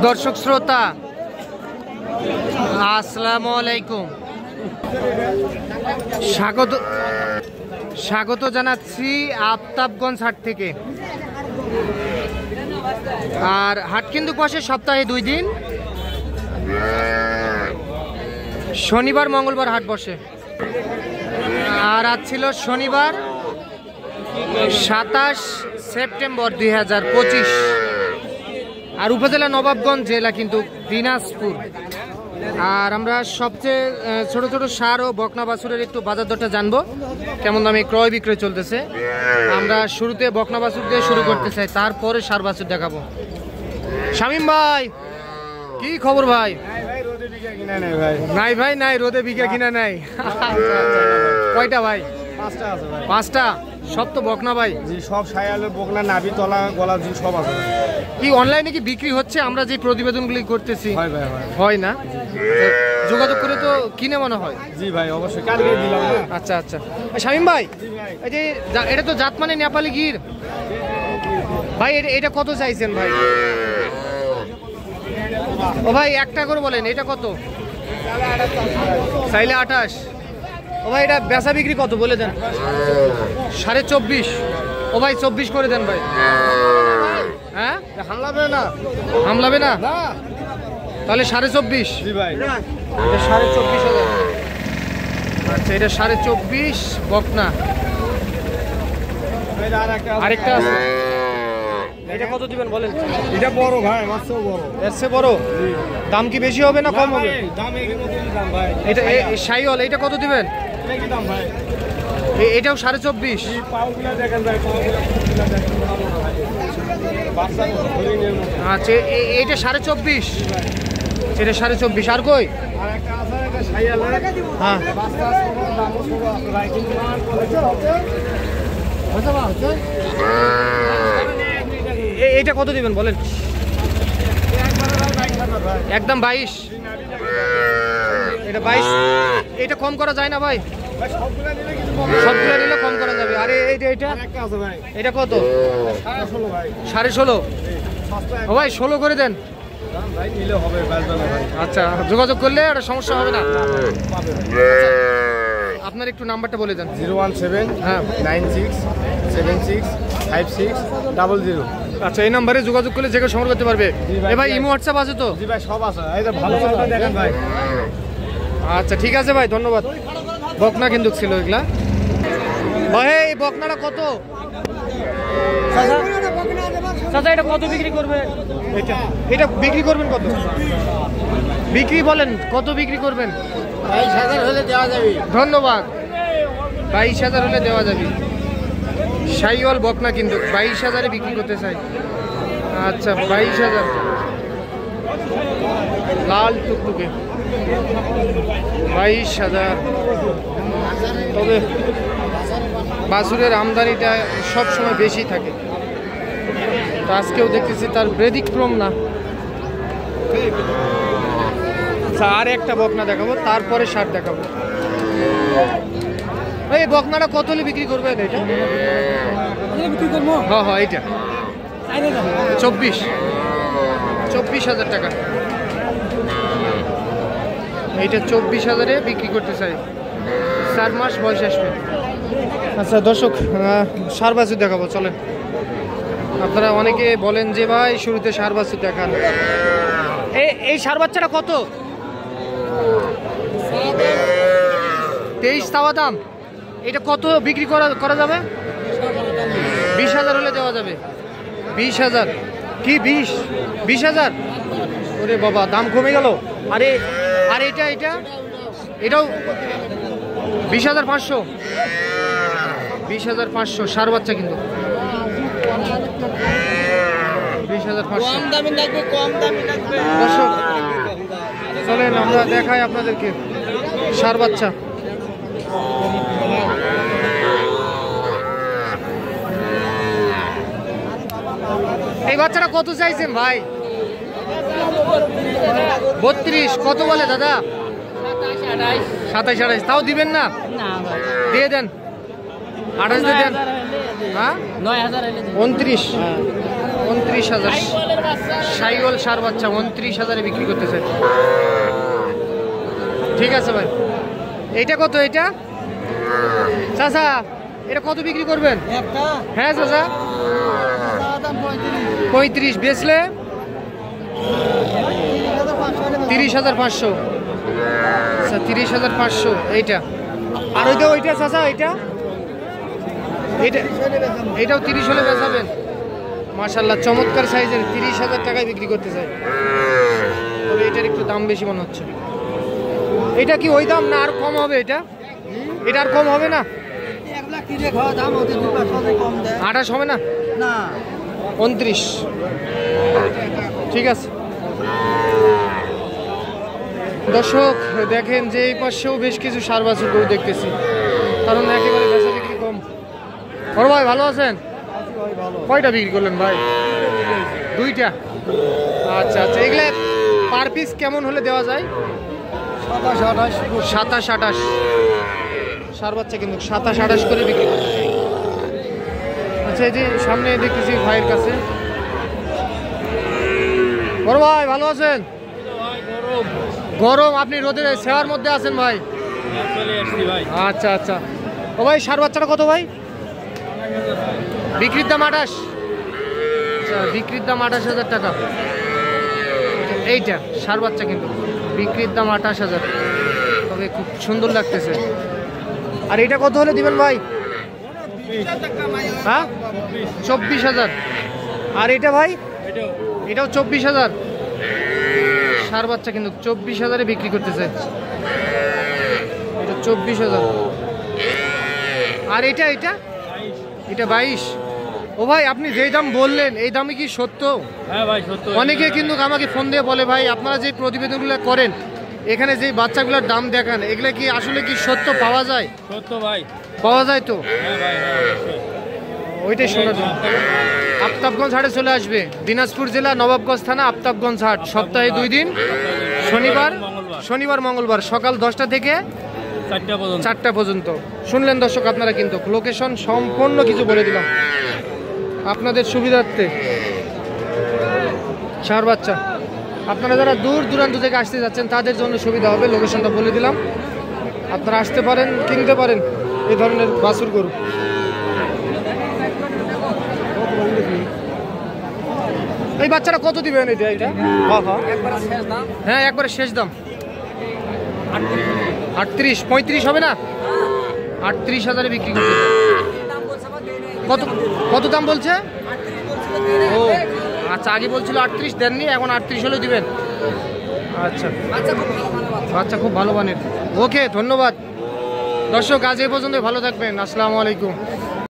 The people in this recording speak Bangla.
দর্শক শ্রোতা আসসালামু আলাইকুম, স্বাগত জানাচ্ছি আফতাবগঞ্জ হাট থেকে। আর হাট কিন্তু বসে সপ্তাহে 2 দিন, শনিবার মঙ্গলবার হাট বসে। আর আজ ছিল শনিবার 27 সেপ্টেম্বর 2025। আর উপজেলা নবাবগঞ্জ, জেলা কিন্তু দিনাজপুর। আর আমরা সবচেয়ে ছোট ছোট সার ও বকনা বাছুরের একটু বাজার দরটা জানবো, কেমন দামে ক্রয় বিক্রয় চলতেছে। আমরা শুরুতে বকনা বাছুর দিয়ে শুরু করতে চাই, তারপরে সার বাছুর দেখাবো। শামীম ভাই, কি খবর ভাই? নাই ভাই, নাই রোদে বিঘা কিনা নাই। কয়টা ভাই? 5টা আছে ভাই। 5টা? সব তো বকনা ভাই? জি, সব শায়ালের বকনা, নাভি তলা গলা জি সব আছে। কি অনলাইনে কি বিক্রি হচ্ছে? আমরা যে প্রতিবেদনগুলি করতেছি হয় ভাই, হয় না? যোগাযোগ করে তো কিনে মনে হয়। জি ভাই, অবশ্যই কালকে দিলাম। আচ্ছা আচ্ছা। শামীম ভাই, এই যে এটা তো জাত মানে নেপালি গির ভাই, এটা কত চাইছেন ভাই? ও ভাই একটা করে বলেন, এটা কত চাইলে? 28। ও ভাই, এটা বেচা বিক্রি কত বলে দেন? 24.5। ও ভাই 24 করে দেন ভাই। হ্যাঁ, হামলাবে না? হামলাবে না? তাহলে 24.5। জি ভাই, এটা 24.5,000। আচ্ছা, এটা 24.5 বকনা। আরেকটা আছে, এটা কত দিবেন বলেন? এটা বড় ভাই, মাছও বড়। এর চেয়ে বড়? দাম কি বেশি হবে না কম হবে? দাম এর মতই দাম ভাই। এটা শাইওয়াল, এটা কত দিবেন? এটা কি দাম ভাই? এটাও 24.5। পাউগুলা দেখেন ভাই, পাউগুলা দেখেন ভাই। বাচ্চা হরিণের মতো। আচ্ছা, এইটা 24.5। এটা 24.5। আর কই? আর একটা আছে, এটা শায়ালের। হ্যাঁ, বাচ্চা ছোট, দামও ছোট আছে ভাই, কিন্তু মান করেছে। এইটা কত দিবেন বলেন? একদম 22। এটা 22। এটা কম করা যায় না ভাই? সবগুলো নিলে কম করা যাবে। আরে এটা এটা কত? 16.5। ও ভাই 16 করে দেন। আচ্ছা, যোগাযোগ করলে একটা সমস্যা হবে না? আপনার একটু নাম্বারটা বলে দেন। 017 হ্যাঁ 96 76 56 00। আচ্ছা, এই নাম্বারে যোগাযোগ করলে যে কেউ সংগ্রহ করতে পারবে। এ ভাই, ইমো হোয়াটসঅ্যাপ আছে তো? জি ভাই, সব আছে। এই যে ভালো চালটা দেখেন ভাই। আচ্ছা, ঠিক আছে ভাই, ধন্যবাদ। বকনা কিন্তু ছিল এগুলা ভাই। এই বকনাটা কত? চাচা, এটা কত বিক্রি করবে? এটা বিক্রি করবেন কত? বিক্রি বলেন, কত বিক্রি করবেন? 22,000 হলে দেওয়া যাবে। ধন্যবাদ। 22,000 হলে দেওয়া যাবে। শাইওয়াল বকনা কিন্তু 22,000-এ বিক্রি করতে চাই। আচ্ছা, 22,000। লাল টুকটুকে 22,000। তবে বাছুরের আমদানিটা সব সময় বেশি থাকে, তো আজকেও দেখতেছি তার ব্যতিক্রম না। আর একটা বকনা দেখাবো, তারপরে সার দেখাবো। এই বকনাটা কত হলে বিক্রি করবেন? এটা হ্যাঁ হ্যাঁ, এইটা 24,000 টাকা। এইটা 24,000-এ বিক্রি করতে চাই। 4 মাস বয়স আসবে। আচ্ছা দর্শক, সার বাছুর দেখাবো, চলেন। আপনারা অনেকে বলেন যে ভাই শুরুতে সার বাছুর দেখান। এই সার বাচ্চাটা কত? 23 চাওয়া দাম। এটা কত বিক্রি করা যাবে? 20,000 হলে দেওয়া যাবে। 20,000? কি 20,000? ওরে বাবা, দাম কমে গেল। আরে আর এটাও 20,500। 20,500 সার বাচ্চা কিন্তু। 20,500। কম দামি লাগবে, কম দামি লাগবে। দর্শক চলেন আমরা দেখাই আপনাদেরকে সার বাচ্চা। এই বাচ্চাটা কত চাইছেন ভাই? 32। কত বলে দাদা? 27 28। তাও দিবেন না? দিয়ে দেন। 28 দিয়ে দেন। হ্যাঁ 9,000 29। 29,000 সাইওয়াল সার বাচ্চা 29,000-এ বিক্রি করতেছে। ঠিক আছে ভাই, এইটা কত? এইটা চাচা এটা কত বিক্রি করবেন? হ্যাঁ চাচা 35, বেচলে 30,500। আচ্ছা 30,500 এইটা। আর ওইটা চাচা এইটা এইটাও 30 হলে বেচাবেন? মাশাআল্লাহ চমৎকার সাইজের, 30,000 টাকায় বিক্রি করতে চাই। তবে এটার একটু দাম বেশি মনে হচ্ছে। এটা কি ওই দাম না আর কম হবে? এটা আর কম হবে না? 28 হবে না? 29। ঠিক আছে দর্শক, দেখেন যে এই পাশেও বেশ কিছু সার বাছুর গরু দেখতেছি, কারণ একেবারে বেচা বিক্রি কম। বড় ভাই ভালো আছেন? কয়টা বিক্রি করলেন ভাই? 2টা। আচ্ছা আচ্ছা, এগুলা পার পিস কেমন হলে দেওয়া যায়? 27-28 সার বাচ্চা, কিন্তু 27-28 করে বিক্রি করতে চাই। আচ্ছা এই যে সামনে দেখতেছি ভাইয়ের কাছে। বড় ভাই ভালো আছেন? গরম, আপনি রোদের সেওয়ার মধ্যে আছেন ভাই? আচ্ছা আচ্ছা। ও ভাই সার বাচ্চাটা কত ভাই? বিক্রির দাম 28। আচ্ছা বিক্রির দাম 28,000 টাকা। এইটা সার বাচ্চা, কিন্তু বিক্রির দাম 28,000। তবে খুব সুন্দর লাগতেছে। আর এটা কত হলে দিবেন ভাই? হ্যাঁ 24,000। আর এটা ভাই? এটাও 24,000 সার বাচ্চা, কিন্তু 24,000-এ বিক্রি করতেছে। এটা 24,000। আর এটা 22। ও ভাই আপনি যেই দাম বললেন এই দামে কি সত্য? হ্যাঁ ভাই সত্য। অনেকে কিন্তু আমাকে ফোন দিয়ে বলে ভাই আপনারা যে প্রতিবেদনগুলো করেন এখানে যে বাচ্চাগুলোর দাম দেখান এগুলো কি আসলে কি সত্য পাওয়া যায়? সত্য ভাই, পাওয়া যায় তো? হ্যাঁ ভাই হ্যাঁ। ওইটাই শোনা যায়। আফতাবগঞ্জ হাটে চলে আসবে, দিনাজপুর জেলা নবাবগঞ্জ থানা আফতাবগঞ্জ হাট, সপ্তাহে 2 দিন, শনিবার মঙ্গলবার সকাল 10টা থেকে 4টা পর্যন্ত। শুনলেন দর্শক আপনারা, কিন্তু লোকেশন সম্পূর্ণ কিছু বলে দিলাম আপনাদের সুবিধার্থে। সার বাচ্চা আপনারা যারা দূর দূরান্ত থেকে আসতে যাচ্ছেন তাদের জন্য সুবিধা হবে, লোকেশনটা বলে দিলাম। আপনারা আসতে পারেন, কিনতে পারেন এই ধরনের বাছুর গরু। এই বাচ্চাটা কত দিবেন? এটা হ্যাঁ একবারে শেষ দাম 38, 35 হবে না? 38,000-এ বিক্রি করতে। কত দাম বলছে? ও আচ্ছা, আগে বলছিল 38, দেননি, এখন 38 হলে দিবেন। আচ্ছা বাচ্চা খুব ভালো মানের। ওকে ধন্যবাদ দর্শক, আজ এই পর্যন্ত, ভালো থাকবেন। আসসালামু আলাইকুম।